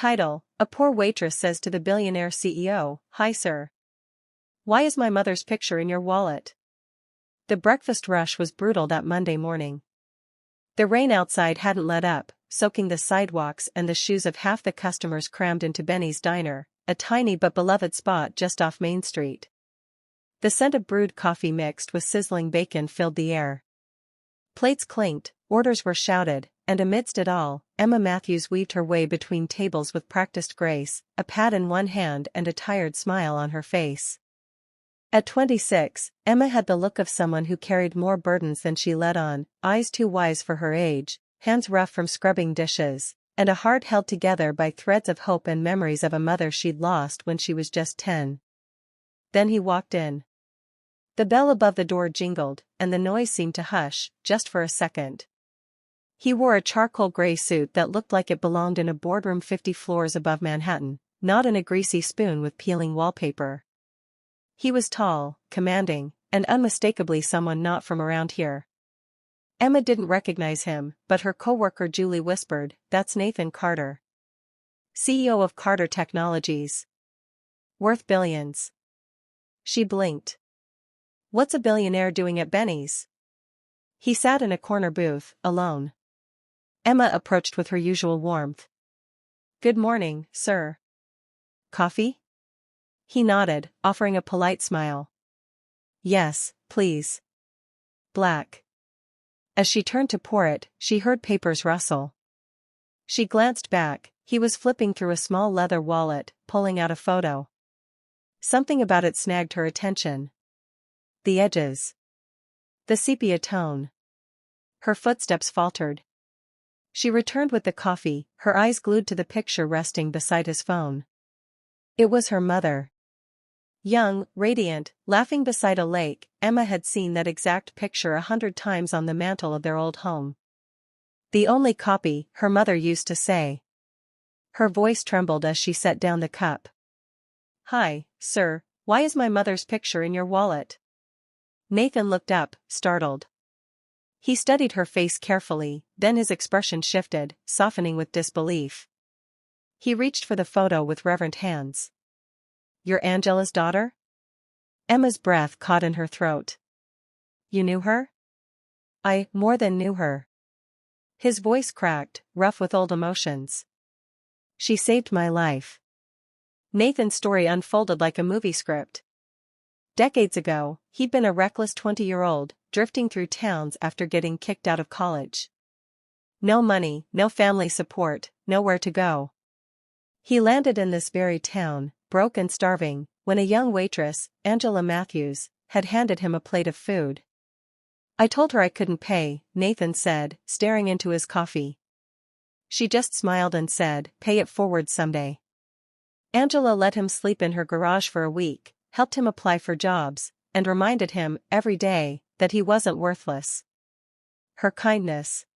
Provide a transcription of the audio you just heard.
Title: A poor waitress says to the billionaire CEO, "Hi sir. Why is my mother's picture in your wallet?" The breakfast rush was brutal that Monday morning. The rain outside hadn't let up, soaking the sidewalks and the shoes of half the customers crammed into Benny's Diner, a tiny but beloved spot just off Main Street. The scent of brewed coffee mixed with sizzling bacon filled the air. Plates clinked, orders were shouted, and amidst it all, Emma Matthews weaved her way between tables with practiced grace, a pad in one hand and a tired smile on her face. At 26, Emma had the look of someone who carried more burdens than she let on, eyes too wise for her age, hands rough from scrubbing dishes, and a heart held together by threads of hope and memories of a mother she'd lost when she was just 10. Then he walked in. The bell above the door jingled, and the noise seemed to hush, just for a second. He wore a charcoal gray suit that looked like it belonged in a boardroom 50 floors above Manhattan, not in a greasy spoon with peeling wallpaper. He was tall, commanding, and unmistakably someone not from around here. Emma didn't recognize him, but her coworker Julie whispered, "That's Nathan Carter, CEO of Carter Technologies. Worth billions." She blinked. "What's a billionaire doing at Benny's?" He sat in a corner booth, alone. Emma approached with her usual warmth. "Good morning, sir. Coffee?" He nodded, offering a polite smile. "Yes, please. Black." As she turned to pour it, she heard papers rustle. She glanced back. He was flipping through a small leather wallet, pulling out a photo. Something about it snagged her attention. The edges. The sepia tone. Her footsteps faltered. She returned with the coffee, her eyes glued to the picture resting beside his phone. It was her mother. Young, radiant, laughing beside a lake. Emma had seen that exact picture 100 times on the mantel of their old home. "The only copy," her mother used to say. Her voice trembled as she set down the cup. "Hi, sir, why is my mother's picture in your wallet?" Nathan looked up, startled. He studied her face carefully, then his expression shifted, softening with disbelief. He reached for the photo with reverent hands. "You're Angela's daughter?" Emma's breath caught in her throat. "You knew her?" "I more than knew her." His voice cracked, rough with old emotions. "She saved my life." Nathan's story unfolded like a movie script. Decades ago, he'd been a reckless 20-year-old, drifting through towns after getting kicked out of college. No money, no family support, nowhere to go. He landed in this very town, broke and starving, when a young waitress, Angela Matthews, had handed him a plate of food. "I told her I couldn't pay," Nathan said, staring into his coffee. She just smiled and said, "Pay it forward someday." Angela let him sleep in her garage for a week, helped him apply for jobs, and reminded him, every day, that he wasn't worthless. Her kindness.